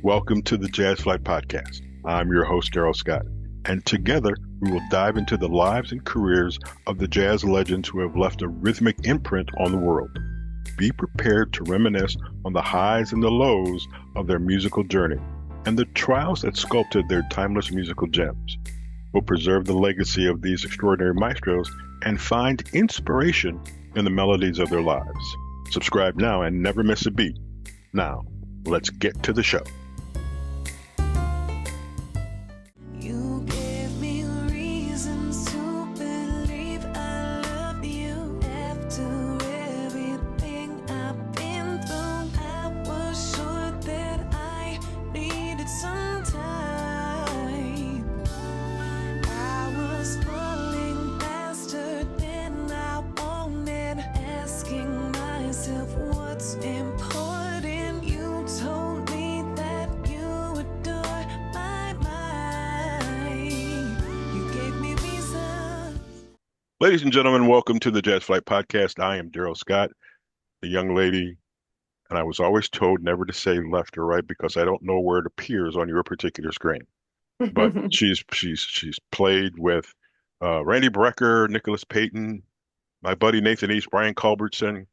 Welcome to the Jazz Flyte Podcast. I'm your host, Darrell Scott, and together we will dive into the lives and careers of the jazz legends who have left a rhythmic imprint on the world. Be prepared to reminisce on the highs and the lows of their musical journey and the trials that sculpted their timeless musical gems. We'll preserve the legacy of these extraordinary maestros and find inspiration in the melodies of their lives. Subscribe now and never miss a beat. Now, let's get to the show. Ladies and gentlemen, welcome to the Jazz Flyte Podcast. I am Darrell Scott, the young lady, and I was always told never to say left or right because I don't know where it appears on your particular screen. But she's played with Randy Brecker, Nicholas Payton, my buddy Nathan East, Brian Culbertson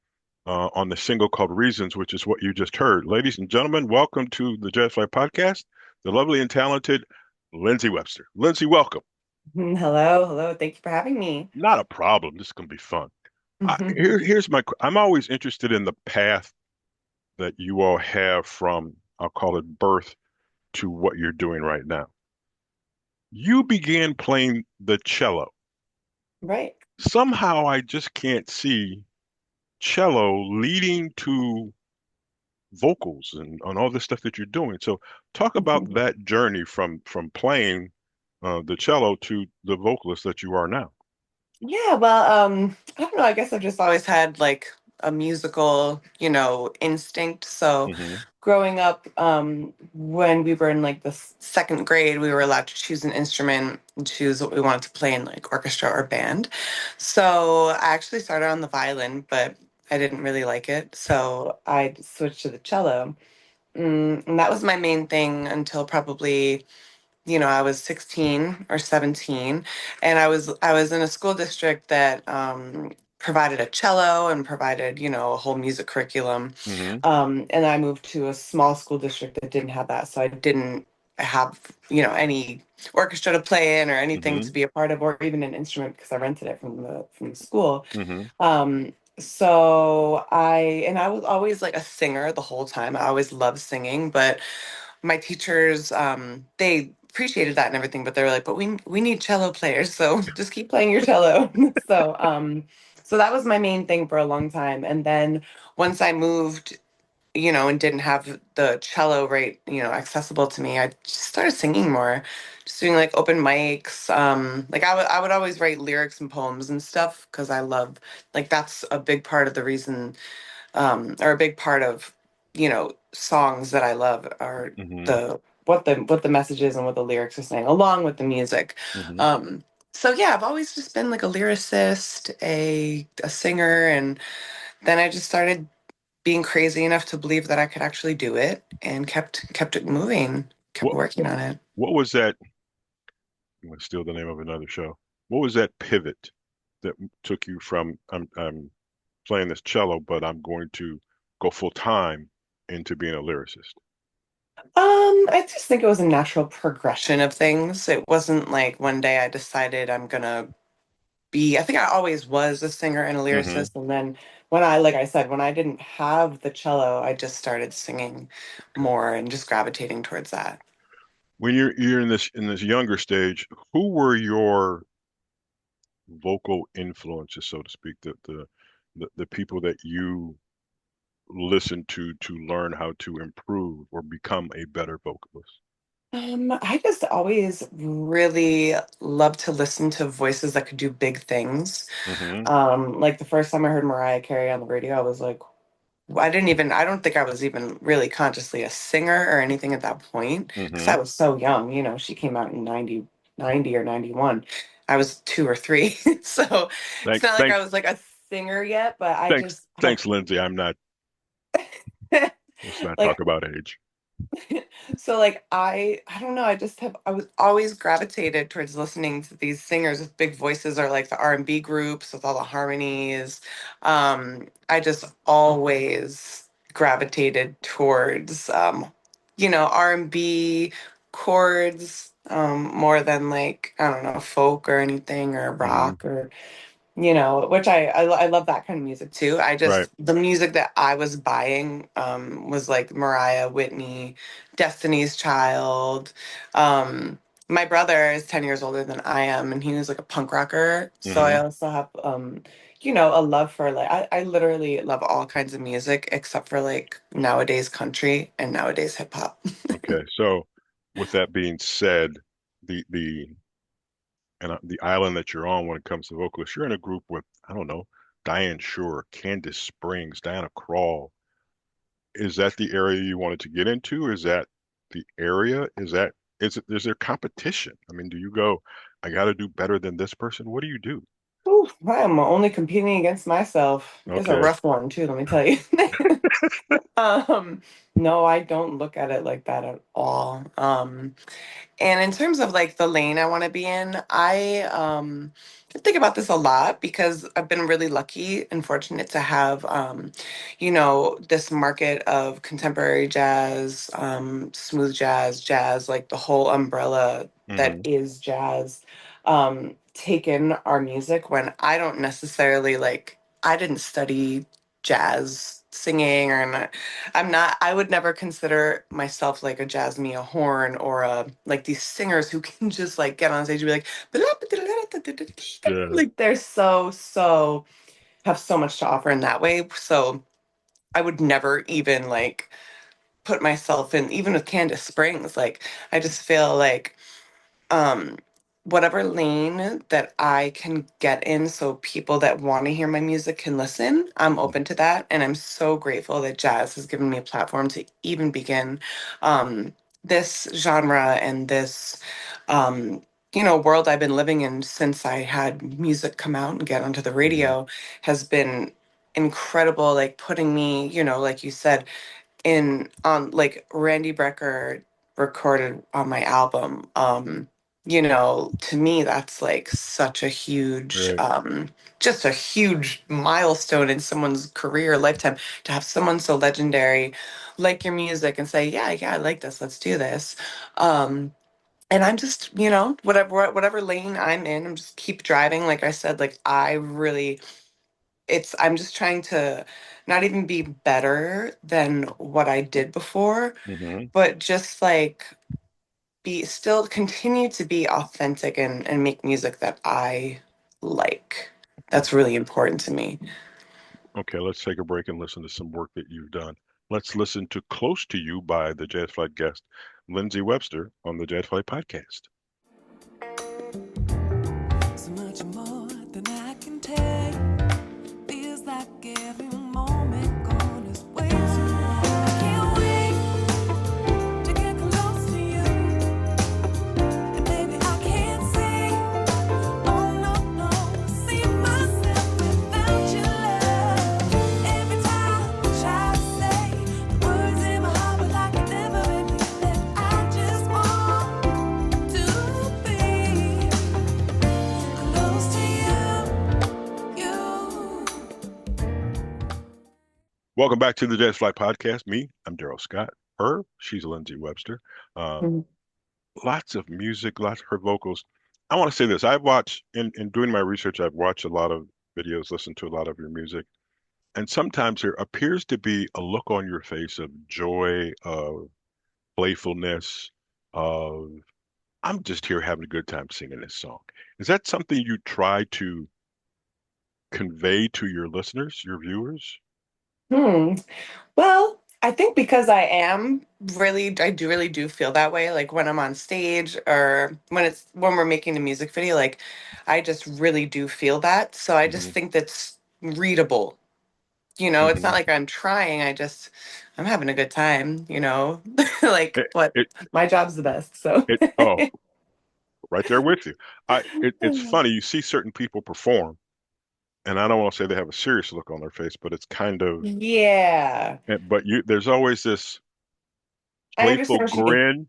on the single called Reasons, which is what you just heard. Ladies and gentlemen, welcome to the Jazz Flyte Podcast, the lovely and talented Lindsey Webster. Lindsey, welcome. Hello. Thank you for having me. Not a problem. This is going to be fun. I'm always interested in the path that you all have from, I'll call it birth to what you're doing right now. You began playing the cello. Right. Somehow I just can't see cello leading to vocals and all the stuff that you're doing. So talk about that journey from playing the cello to the vocalist that you are now. Yeah, well, I don't know. I guess I've just always had like a musical, instinct. So growing up, when we were in like the second grade, we were allowed to choose an instrument and choose what we wanted to play in like orchestra or band. So I actually started on the violin, but I didn't really like it. So I switched to the cello. And that was my main thing until probably I was 16 or 17, and I was in a school district that provided a cello and provided, a whole music curriculum. And I moved to a small school district that didn't have that, so I didn't have, any orchestra to play in or anything to be a part of, or even an instrument because I rented it from the school. So I was always like a singer the whole time. I always loved singing, but my teachers, they appreciated that and everything, but they were like, but we need cello players, so just keep playing your cello. So that was my main thing for a long time. And then once I moved, and didn't have the cello accessible to me, I just started singing more, just doing like open mics. Like I would always write lyrics and poems and stuff because I love, like, that's a big part of the reason, or a big part of, songs that I love are what the message is and what the lyrics are saying, along with the music. So yeah, I've always just been like a lyricist, a singer, and then I just started being crazy enough to believe that I could actually do it, and kept it moving, kept working on it. What was that? I'm going to steal the name of another show. What was that pivot that took you from I'm playing this cello, but I'm going to go full time into being a lyricist? I just think it was a natural progression of things. It wasn't like one day I decided I'm gonna I think I always was a singer and a lyricist. And then like I said, when I didn't have the cello, I just started singing more and just gravitating towards that. When you're in this younger stage, who were your vocal influences, so to speak, the people that you listen to learn how to improve or become a better vocalist? I just always really loved to listen to voices that could do big things. Like the first time I heard Mariah Carey on the radio, I was like, I don't think I was even really consciously a singer or anything at that point because I was so young. She came out in 90 or 91. I was 2 or 3. So it's not like I was like a singer yet, but Thanks, Lindsey. I'm not. Let's not like, talk about age. So like I don't know, I was always gravitated towards listening to these singers with big voices or like the R&B groups with all the harmonies. I just always gravitated towards R&B chords more than like I don't know, folk or anything or Hmm. rock or which I love that kind of music too. Right. The music that I was buying was like Mariah, Whitney, Destiny's Child. Um, my brother is 10 years older than I am, and he was like a punk rocker. So I Hmm. also have, a love for like, I literally love all kinds of music except for like nowadays country and nowadays hip hop. Okay. So with that being said, the the island that you're on when it comes to vocalists, you're in a group with, I don't know, Diane Shore, Candace Springs, Diana Krall. Is that the area you wanted to get into? Is that the area? Is there competition? I mean, do you go, I got to do better than this person? What do you do? Ooh, I am only competing against myself. It's a Okay. rough one too, let me tell you. Um, no, I don't look at it like that at all. And in terms of like the lane I want to be in, I think about this a lot because I've been really lucky and fortunate to have this market of contemporary jazz, smooth jazz, jazz, like the whole umbrella that Hmm. is jazz, taken our music when I don't necessarily like I didn't study jazz singing or not. I would never consider myself like a Jasmine Horn or like these singers who can just like get on stage and be like, Yeah. like they're so have so much to offer in that way. So I would never even like put myself in, even with Candace Springs, like I just feel like um whatever lane that I can get in so people that want to hear my music can listen, I'm open to that. And I'm so grateful that jazz has given me a platform to even begin um this genre and this um world I've been living in since I had music come out and get onto the Hmm. radio has been incredible, like putting me, like you said, in on like Randy Brecker recorded on my album. To me that's like such a huge Right. just a huge milestone in someone's career lifetime to have someone so legendary like your music and say, yeah, I like this, let's do this. And I'm just, whatever lane I'm in, I'm just keep driving. Like I said, like I really I'm just trying to not even be better than what I did before, Hmm. but just like be still continue to be authentic and make music that I like. That's really important to me. Okay, let's take a break and listen to some work that you've done. Let's listen to Close to You by the Jazz Flight guest, Lindsey Webster, on the Jazz Flight Podcast. So much more than I can take. Feels like every moment gone is way too long. I can't wait to get close to you. And baby, I can't say, oh no, see myself without your love. Every time I try to say the words in my heart, but I can never admit that I just want to be close to you. Welcome back to the Jazz Flight Podcast. I'm Darrell Scott. She's Lindsey Webster. Um, Mhm. Lots of music, lots of her vocals. I want to say this. I've watched, in doing my research, I've watched a lot of videos, listened to a lot of your music. And sometimes there appears to be a look on your face of joy, of playfulness, of I'm just here having a good time singing this song. Is that something you try to convey to your listeners, your viewers? Hmm. Well, I think because I do really do feel that way. Like when I'm on stage or when we're making a music video, like I just really do feel that. So I just Hmm. think that's readable. It's not Hmm. like I'm trying. I'm having a good time. Like, It, but it, my job's the best. So, oh, right there with you. It's funny. You see certain people perform, and I don't want to say they have a serious look on their face, but it's kind of, yeah. but there's always this. I playful understand what you. grin.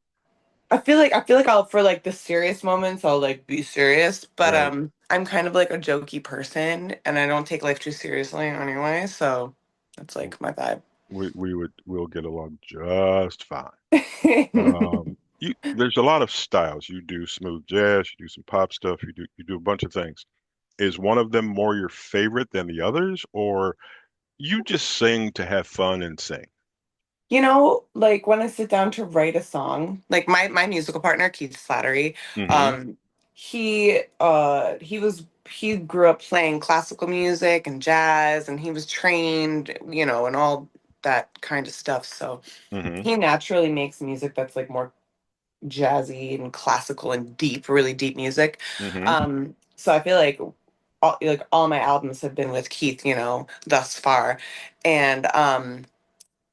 I feel like I'll for like the serious moments I'll like be serious, but Right. I'm kind of like a jokey person and I don't take life too seriously anyway, so that's like my vibe. We'll get along just fine. There's a lot of styles. You do smooth jazz, you do some pop stuff, you do a bunch of things. Is one of them more your favorite than the others, or you just sing to have fun and sing? Like when I sit down to write a song, like my musical partner, Keith Slattery, Hmm. um, he grew up playing classical music and jazz and he was trained, and all that kind of stuff. So Hmm. he naturally makes music that's like more jazzy and classical and deep, really deep music. Hmm. So I feel like all my albums have been with Keith, thus far. And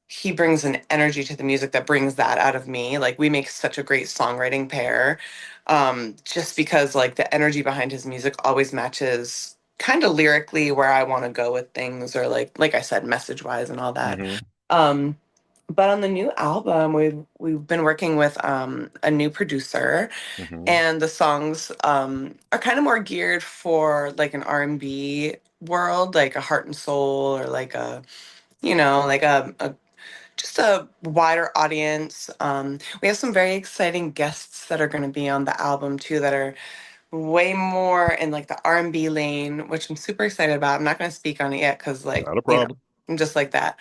he brings an energy to the music that brings that out of me. Like we make such a great songwriting pair. Just because like the energy behind his music always matches kind of lyrically where I want to go with things or like I said, message wise and all that. Hmm. Um, but on the new album, we've been working with a new producer, Hmm. and the songs are kind of more geared for like an R&B world, like a heart and soul, or like like a just a wider audience. We have some very exciting guests that are going to be on the album too that are way more in like the R&B lane, which I'm super excited about. I'm not going to speak on it yet because like, Not a problem. I'm just like that.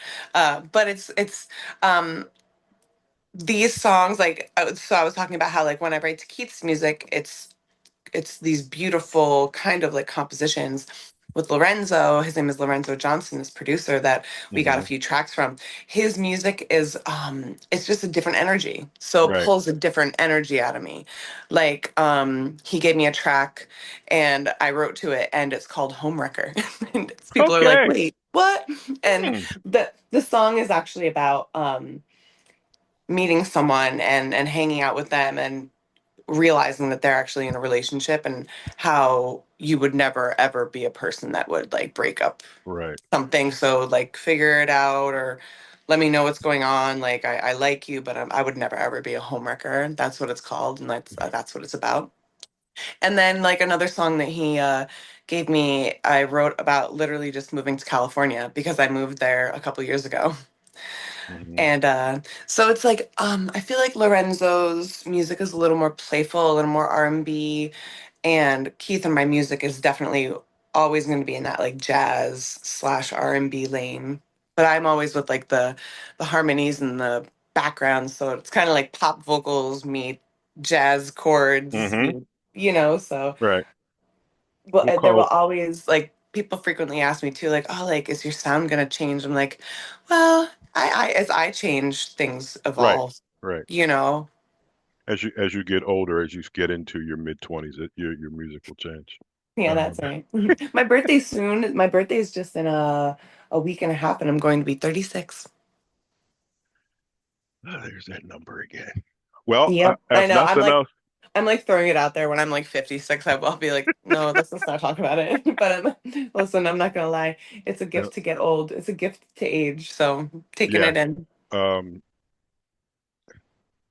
But it's um these songs like so I was talking about how like when I write to Keith's music, it's these beautiful kind of like compositions with Lorenzo. His name is Lorenzo Johnson, this producer that we got a Hmm. few tracks from. His music is it's just a different energy. So it Right. pulls a different energy out of me. Like he gave me a track and I wrote to it and it's called Homewrecker. And people are like, Okay. "Wait, what?" And Hmm. the song is actually about meeting someone and hanging out with them and realizing that they're actually in a relationship and how you would never ever be a person that would like break up Right. something. So like figure it out or let me know what's going on. Like I like you, but I would never ever be a homewrecker. That's what it's called, and that's what it's about. And then like another song that he gave me, I wrote about literally just moving to California because I moved there a couple years ago. Hmm. And so it's like I feel like Lorenzo's music is a little more playful, a little more R&B, and Keith and my music is definitely always going to be in that like jazz slash R&B lane. But I'm always with like the harmonies and the background, so it's kind of like pop vocals meet jazz chords Hmm. meet, so Right. well, We'll there will call. always like people frequently ask me too, like, oh, like, is your sound gonna change? I'm like, well, I as I change, things Right. evolve, Right. you know. As you get older, as you get into your mid 20s, your music will change. Yeah, Um, that's right. My birthday's soon. My birthday's just in a week and a half, and I'm going to be 36. there's that number again. Well, Yep, I if know. nothing else, I'm like throwing it out there. When I'm like 56, I'll be like, no, let's not talk about it. But listen, I'm not gonna lie. It's a uh, gift to get old. It's a gift to age. So taking yeah. it in. Um,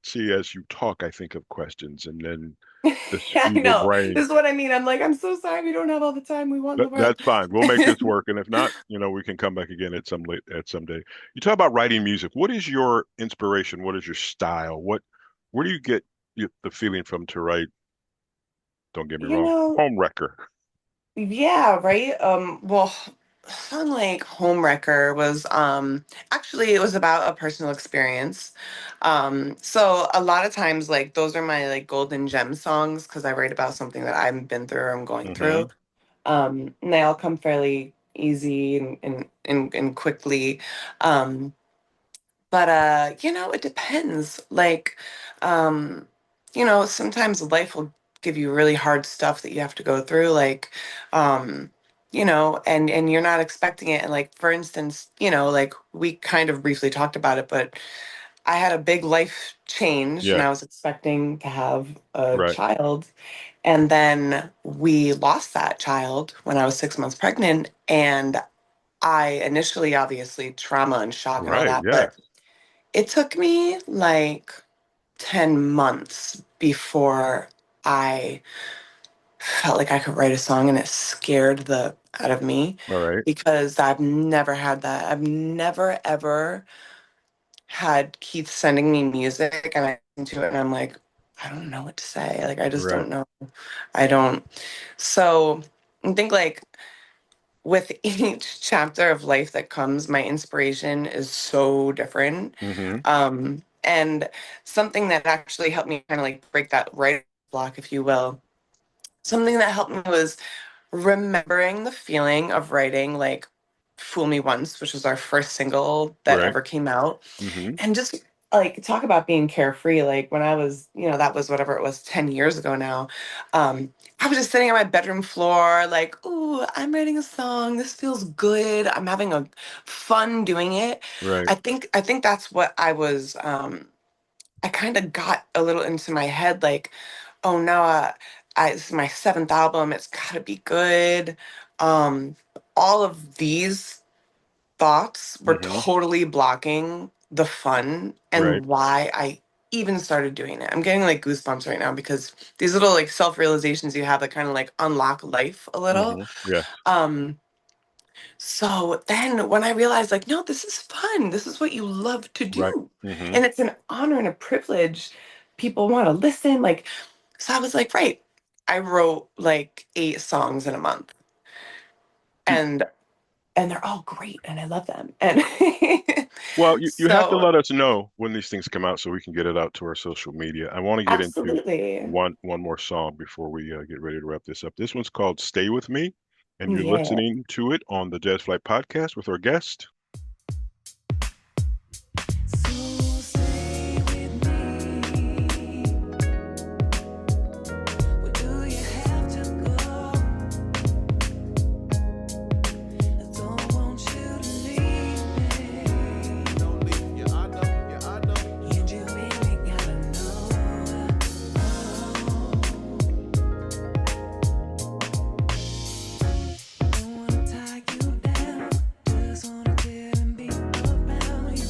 See, as you talk, I think of questions, and then this Yeah, I feeble know. brain. This is what I mean. I'm like, I'm so sorry we don't have all the time we want in the world. That's fine. We'll make this work, and if not, we can come back again at some day. You talk about writing music. What is your inspiration? What is your style? Where do you get the feeling from to write? Don't get me You wrong, know, home wrecker. yeah, right. Well, a song like Homewrecker was actually it was about a personal experience. So a lot of times like those are my like golden gem songs because I write about something that I've been through or I'm going Hmm. through. And they all come fairly easy and quickly. Um, but it depends. Like, um, sometimes life will give you really hard stuff that you have to go through, like, and you're not expecting it. And like, for instance, like we kind of briefly talked about it, but I had a big life change and Yeah. I was expecting to have a Right. child. And then we lost that child when I was 6 months pregnant. And I initially, obviously, trauma and shock and all Right. that, Yes. but It took me like 10 months before I felt like I could write a song, and it scared the out of me All right. because I've never had that. I've never ever had Keith sending me music and I listen to it and I'm like, I don't know what to say. Like I just Right. don't know. I don't. So I think like with each chapter of life that comes, my inspiration is so different. Mm-hmm. And something that actually helped me kind of like break that writer's block, if you will. Something that helped me was remembering the feeling of writing like Fool Me Once, which was our first single that Right. ever came out. Mm-hmm. And just like talk about being carefree. Like when I was, that was whatever it was, 10 years ago now. I was just sitting on my bedroom floor, like, ooh, I'm writing a song. This feels good. I'm having a fun doing it. Right. I think that's what I was I kind of got a little into my head, like, oh no, this is my seventh album. It's gotta be good. Um, all of these thoughts were Mm-hmm. totally blocking the fun Right. and why I even started doing it. I'm getting like goosebumps right now because these little like self-realizations you have that kind of like unlock life a little. Mm-hmm. Yeah. Um, so then when I realized like, no, this is fun. This is what you love to Right. do. Mm-hmm. And it's an honor and a privilege. People want to listen. Like, so I was like, right. I wrote like 8 songs in a month. And they're all great and I love them. And Well, you have to so let us know when these things come out so we can get it out to our social media. I want to get into absolutely. one more song before we get ready to wrap this up. This one's called "Stay with Me," and you're Yeah. listening to it on the Jazz Flight Podcast with our guest. So stay with me. Where do you have to go? I don't want you to leave me. Don't leave, yeah I know, And you really gotta know. Don't wanna tie you down. Just wanna chill and be around you.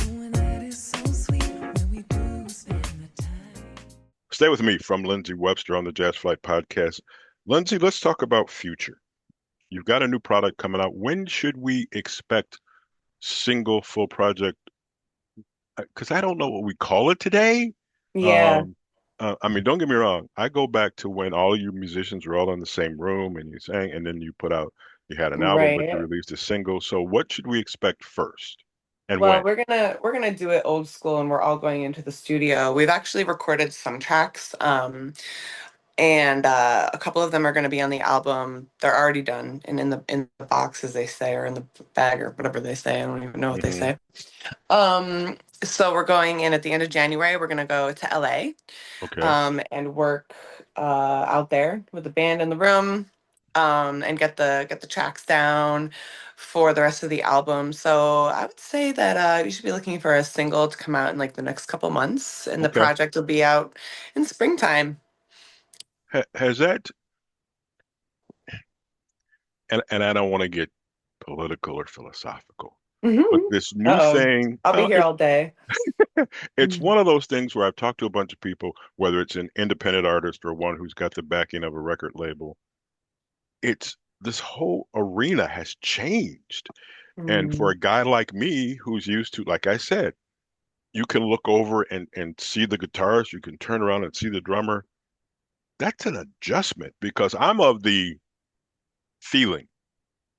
Knowing that it's so sweet when we do spend the time. Stay with me from Lindsey Webster on the Jazz Flight Podcast. Lindsey, let's talk about future. You've got a new product coming out. When should we expect single full project? Because I don't know what we call it today. Yeah. Um, I mean, don't get me wrong. I go back to when all you musicians were all in the same room and you sang, and then you had an album, but you Right. released a single. So what should we expect first, and Well, when? we're gonna do it old school and we're all going into the studio. We've actually recorded some tracks. And a couple of them are gonna be on the album. They're already done and in the box, as they say, or in the bag or whatever they say. I don't even know what they Hmm. say. So we're going in at the end of January. We're gonna go to LA, Okay. and work out there with the band in the room, and get the tracks down for the rest of the album. So I would say that you should be looking for a single to come out in like the next couple months, and the Okay. project will be out in springtime. Has that, and I don't want to get political or philosophical, but Hmm. this new Uh-oh. thing, I'll be here all day. it's Mm. one of those things where I've talked to a bunch of people, whether it's an independent artist or one who's got the backing of a record label. It's this whole arena has changed. And for Mm. a guy like me who's used to, like I said, you can look over and see the guitarist, you can turn around and see the drummer. That's an adjustment because I'm of the feeling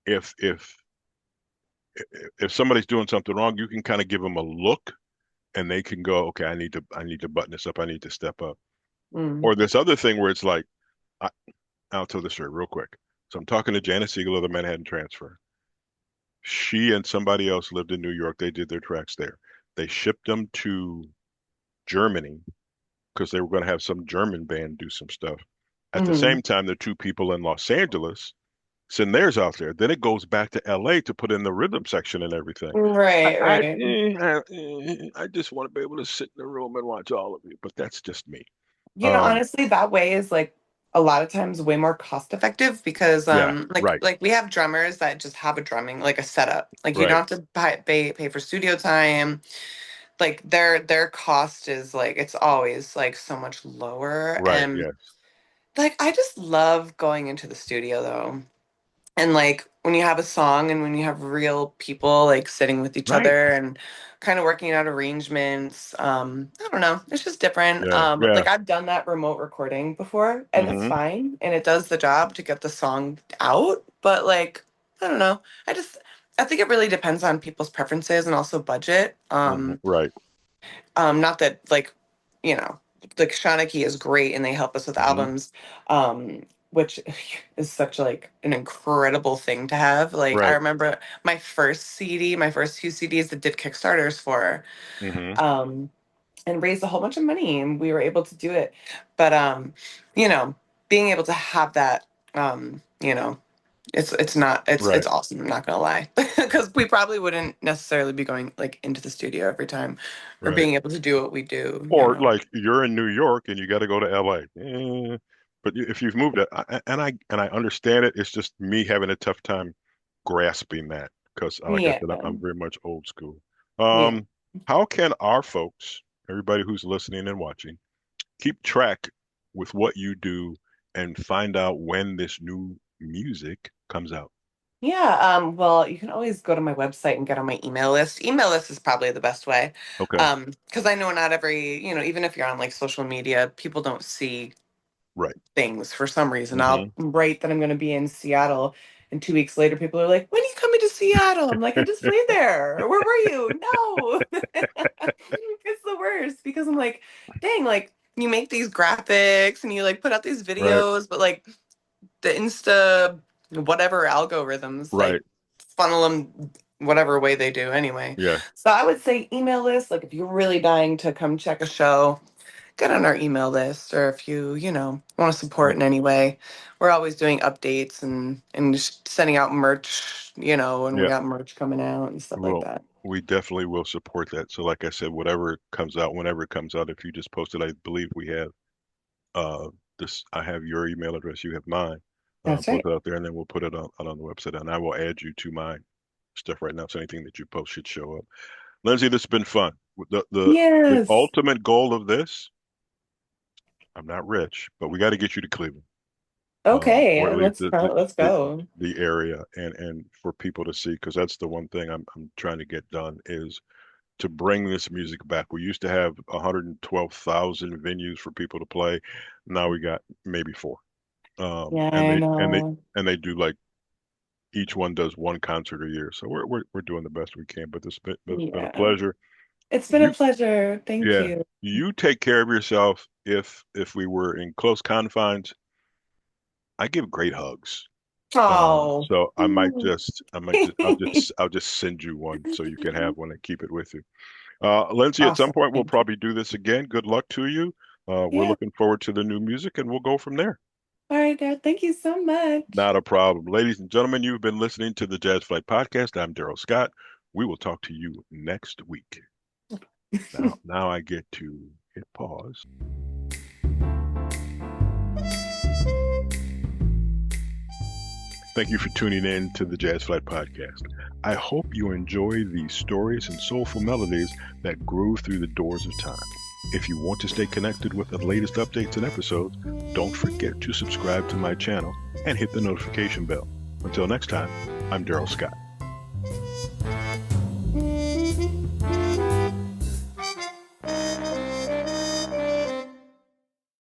if if somebody's doing something wrong, you can kind of give them a look and they can go, okay, I need to button this up, I need to step up. Mm. Or this other thing where it's like, I, I'll tell the story real quick. So I'm talking to Janice Siegel of the Manhattan Transfer. She and somebody else lived in New York. They did their tracks there. They shipped them to Germany because they were going to have some German band do some stuff. At the Mhm. same time, the two people in Los Angeles send theirs out there. Then it goes back to LA to put in the rhythm section and everything. Right, right. I just want to be able to sit in the room and watch all of you, but that's just me. You know, Um, honestly, that way is like a lot of times way more cost effective because Yeah, right, like we have drummers that just have a drumming like a setup. Like you right, don't have to pay for studio time. Like their cost is like it's always like so much lower. right, And yes, like I just love going into the studio though. And like when you have a song and when you have real people like sitting with each right, other and kind of working out arrangements, I don't know, it's just different. yeah, yeah, Like I've done that remote recording before and it's hmm fine and it does the job to get the song out, but like I don't know. I think it really depends on people's preferences and also budget. right, Not that like, you know, like Shawnee is great and they help us with hmm albums, which is such like an incredible thing to have. Like I right, remember my first CD, my first few CDs that did Kickstarters for, hmm um, and raised a whole bunch of money and we were able to do it. But you know, being able to have that, you know, it's right, awesome. I'm not gonna lie, because we probably wouldn't necessarily be going like into the studio every time, or right. being able to do what we do. You Or know. like you're in New York and you got to go to LA. But if you've moved it, and I understand it, it's just me having a tough time grasping that because, like I Yeah. said, I'm very much old school. Yeah. How can our folks, everybody who's listening and watching, keep track with what you do and find out when this new music comes out? Yeah. Well, you can always go to my website and get on my email list. Email list is probably the best way. Okay, Because I know not every, you know, even if you're on like social media, people don't see right. things for some reason. I'll hmm write that I'm going to be in Seattle, and 2 weeks later, people are like, "When are you coming to Seattle?" I'm like, "I just flew there. Where were you?" No, it's the worst because I'm like, "Dang!" Like you make these graphics and you like put out these Right, videos, but like the Insta whatever algorithms right. like funnel them whatever way they do anyway. Yeah, So I would say email list. Like if you're really dying to come check a show, get on our email list, or if you know want to support in any way, we're always doing updates and just sending out merch, you know, and we yeah. got merch coming out and stuff like Well, that. we definitely will support that. So, like I said, whatever comes out, whenever it comes out, if you just post it, I believe we have uh this. I have your email address, you have mine. That's Post right. it out there, and then we'll put it out on the website, and I will add you to my stuff right now. So anything that you post should show up. Lindsay, this has been fun. The Yes. ultimate goal of this, I'm not rich, but we got to get you to Cleveland, Okay. or at least Let's go. the area, and for people to see, because that's the one thing I'm trying to get done is to bring this music back. We used to have 112,000 venues for people to play. Now we got maybe four. Yeah, And I they know. and they do like each one does one concert a year. So we're doing the best we can. But it's been a Yeah. pleasure. It's been a You pleasure. Thank yeah, you. you take care of yourself. If we were in close confines, I give great hugs. Oh. So I'll just send you one so you can have one and keep it with you. Lindsay, at some Awesome. point we'll Thank you. probably do this again. Good luck to you. We're Yeah. looking forward to the new music and we'll go from there. All right, Dad. Thank you so much. Not a problem. Ladies and gentlemen, you've been listening to the Jazz Flight Podcast. I'm Darrell Scott. We will talk to you next week. Now I get to hit pause. Thank you for tuning in to the Jazz Flight Podcast. I hope you enjoy the stories and soulful melodies that grew through the doors of time. If you want to stay connected with the latest updates and episodes, don't forget to subscribe to my channel and hit the notification bell. Until next time, I'm Darrell Scott.